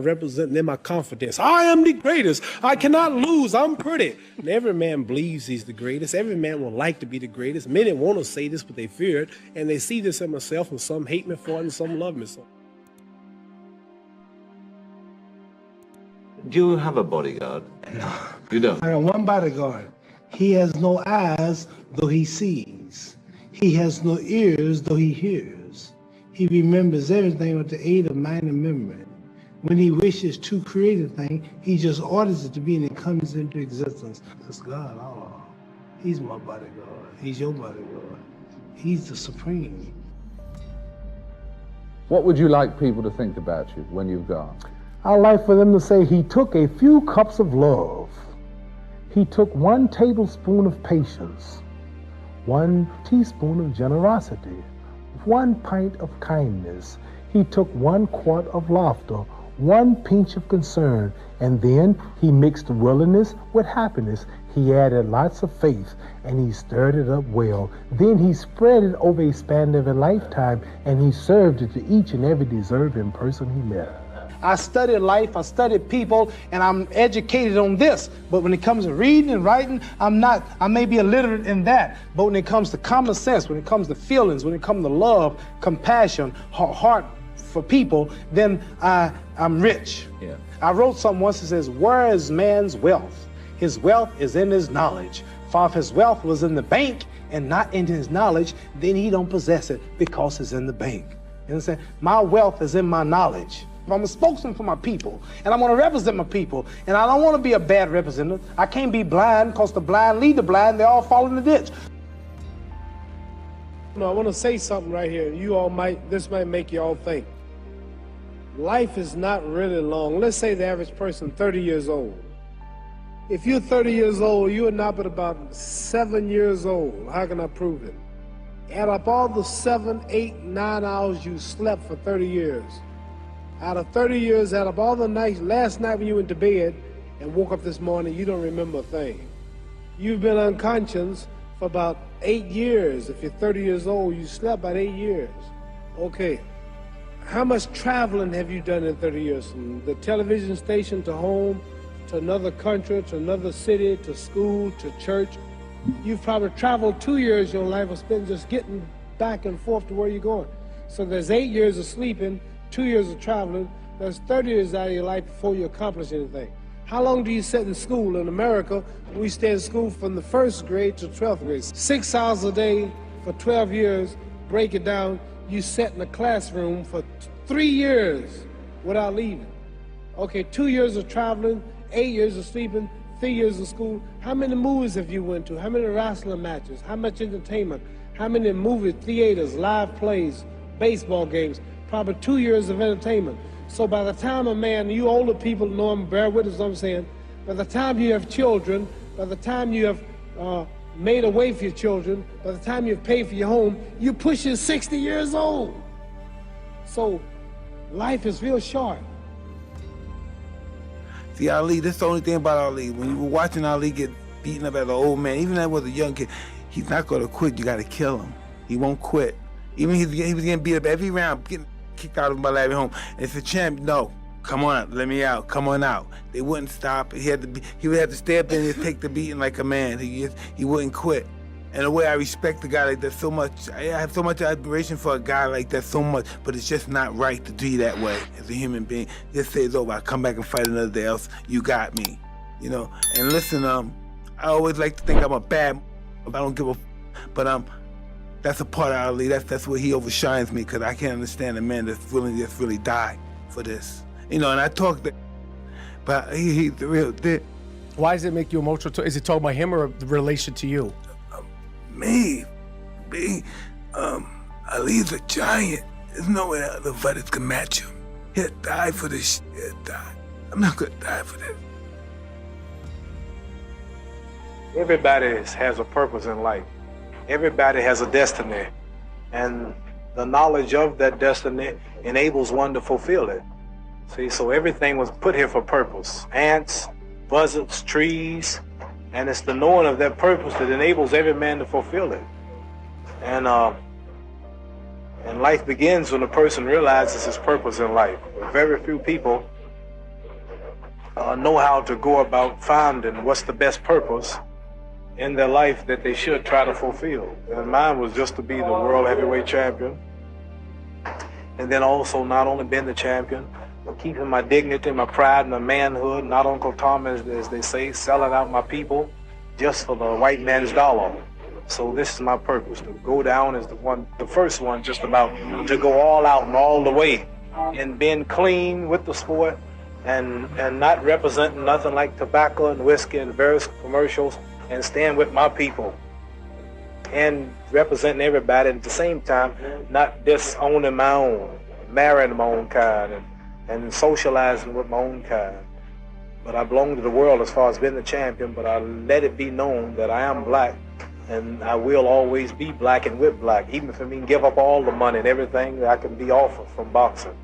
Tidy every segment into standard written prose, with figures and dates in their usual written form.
represent them my confidence. I am the greatest. I cannot lose. I'm pretty. And every man believes he's the greatest. Every man would like to be the greatest. Many want to say this, but they fear it. And they see this in myself, and some hate me for it, and some love me so. Do you have a bodyguard? No. You don't? I got one bodyguard. He has no eyes, though he sees. He has no ears, though he hears. He remembers everything with the aid of mind and memory. When he wishes to create a thing, he just orders it to be and it comes into existence. That's God. Oh, he's my bodyguard. He's your bodyguard. He's the supreme. What would you like people to think about you when you've gone? I'd like for them to say he took a few cups of love. He took 1 tablespoon of patience, 1 teaspoon of generosity, 1 pint of kindness. He took 1 quart of laughter, 1 pinch of concern, and then he mixed willingness with happiness. He added lots of faith, and he stirred it up well. Then he spread it over a span of a lifetime, and he served it to each and every deserving person he met. I studied life, I studied people, and I'm educated on this. But when it comes to reading and writing, I may be illiterate in that. But when it comes to common sense, when it comes to feelings, when it comes to love, compassion, heart for people, then I'm rich. Yeah. I wrote something once that says, where is man's wealth? His wealth is in his knowledge. For if his wealth was in the bank and not in his knowledge, then he don't possess it because it's in the bank. You understand? My wealth is in my knowledge. I'm a spokesman for my people, and I want to represent my people, and I don't want to be a bad representative. I can't be blind, because the blind lead the blind, they all fall in the ditch. No, I want to say something right here. This might make you all think. Life is not really long. Let's say the average person, 30 years old. If you're 30 years old, you are not but about 7 years old. How can I prove it? Add up all the 7, 8, 9 hours you slept for 30 years. Out of 30 years, out of all the nights, last night when you went to bed and woke up this morning, you don't remember a thing. You've been unconscious for about 8 years. If you're 30 years old, you slept about 8 years. Okay, how much traveling have you done in 30 years? From the television station to home, to another country, to another city, to school, to church. You've probably traveled 2 years of your life or spent just getting back and forth to where you're going. So there's 8 years of sleeping, 2 years of traveling, that's 30 years out of your life before you accomplish anything. How long do you sit in school? In America, we stay in school from the 1st grade to 12th grade. 6 hours a day for 12 years, break it down, you sat in a classroom for 3 years without leaving. Okay, 2 years of traveling, 8 years of sleeping, 3 years of school. How many movies have you went to? How many wrestling matches? How much entertainment? How many movie theaters, live plays, baseball games? Probably 2 years of entertainment. So by the time a man, you older people know him, bear witness what I'm saying, by the time you have children, by the time you have made a way for your children, by the time you've paid for your home, you're pushing 60 years old. So life is real short. See, Ali, that's the only thing about Ali. When you were watching Ali get beaten up as an old man, even as was a young kid, he's not going to quit. You got to kill him. He won't quit. Even he was getting beat up every round, getting kicked out of my lab at home. And it's a champ. No, come on, let me out. Come on out. They wouldn't stop. He would have to stay up there and take the beating like a man. He wouldn't quit. And the way I respect a guy like that so much, I have so much admiration for a guy like that so much, but it's just not right to be that way as a human being. Just say it's over. I come back and fight another day else. You got me, you know. And listen, I always like to think I'm a bad. I don't give a. But that's a part of Ali. That's where he overshines me, because I can't understand a man that's willing to just really die for this. You know, and I talk that, but he's the real thing. Why does it make you emotional? Is it talking about him or the relation to you? Me, Ali's a giant. There's no way other fighters can match him. He'll die for this shit. He'll die. I'm not gonna die for this. Everybody has a purpose in life. Everybody has a destiny, and the knowledge of that destiny enables one to fulfill it. See, so everything was put here for purpose. Ants, buzzards, trees, and it's the knowing of that purpose that enables every man to fulfill it. And life begins when a person realizes his purpose in life. Very few people know how to go about finding what's the best purpose in their life that they should try to fulfill. And mine was just to be the world heavyweight champion. And then also not only being the champion, but keeping my dignity, my pride, and my manhood, not Uncle Tom, as they say, selling out my people just for the white man's dollar. So this is my purpose, to go down as the first one, just about to go all out and all the way, and being clean with the sport, and not representing nothing like tobacco and whiskey and various commercials, and staying with my people and representing everybody, and at the same time not disowning my own, marrying my own kind, and socializing with my own kind. But I belong to the world as far as being the champion, but I let it be known that I am black, and I will always be black and with black, even if I mean give up all the money and everything that I can be offered from boxing.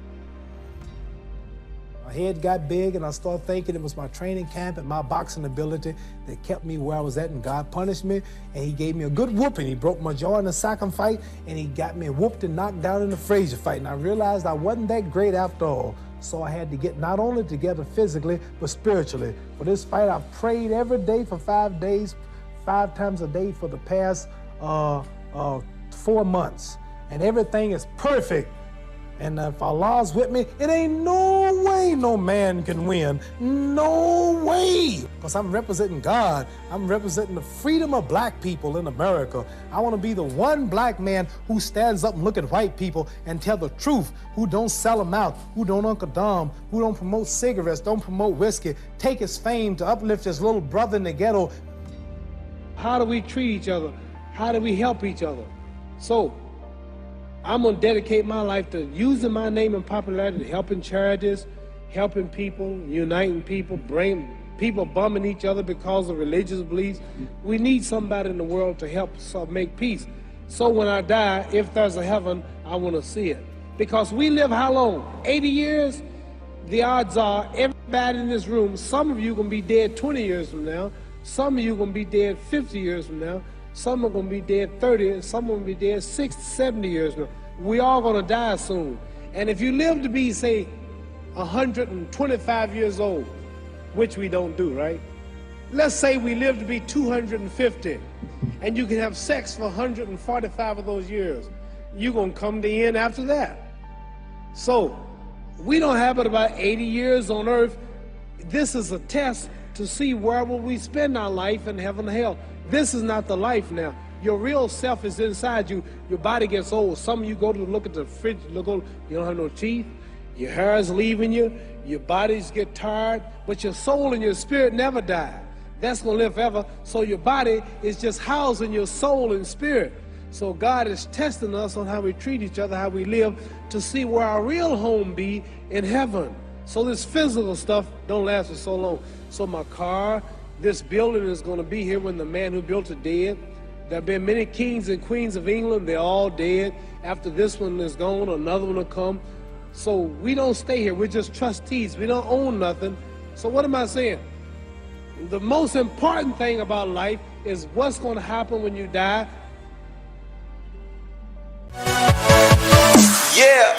My head got big, and I started thinking it was my training camp and my boxing ability that kept me where I was at, and God punished me, and he gave me a good whooping. He broke my jaw in the second fight, and he got me whooped and knocked down in the Frazier fight, and I realized I wasn't that great after all. So I had to get not only together physically, but spiritually. For this fight, I prayed every day for 5 days, 5 times a day for the past 4 months, and everything is perfect. And if Allah's with me, it ain't no way no man can win. No way. Because I'm representing God. I'm representing the freedom of black people in America. I want to be the one black man who stands up and look at white people and tell the truth, who don't sell them out, who don't Uncle Dom, who don't promote cigarettes, don't promote whiskey, take his fame to uplift his little brother in the ghetto. How do we treat each other? How do we help each other? So, I'm going to dedicate my life to using my name and popularity, helping charities, helping people, uniting people, bringing people bumming each other because of religious beliefs. We need somebody in the world to help us make peace. So when I die, if there's a heaven, I want to see it. Because we live how long? 80 years? The odds are everybody in this room, some of you are going to be dead 20 years from now, some of you are going to be dead 50 years from now, some are going to be dead 30, and some are going to be dead 60, 70 years now. We all going to die soon. And if you live to be, say, 125 years old, which we don't do, right? Let's say we live to be 250, and you can have sex for 145 of those years. You're going to come to the end after that. So, we don't have but about 80 years on earth. This is a test to see where will we spend our life in heaven or hell. This is not the life now. Your real self is inside you. Your body gets old. Some of you go to look at the fridge, you don't have no teeth. Your hair is leaving you. Your bodies get tired. But your soul and your spirit never die. That's going to live forever. So your body is just housing your soul and spirit. So God is testing us on how we treat each other, how we live, to see where our real home be in heaven. So this physical stuff don't last for so long. So my car, this building is going to be here when the man who built it dead. There have been many kings and queens of England. They're all dead. After this one is gone, another one will come. So we don't stay here. We're just trustees. We don't own nothing. So what am I saying? The most important thing about life is what's going to happen when you die. Yeah.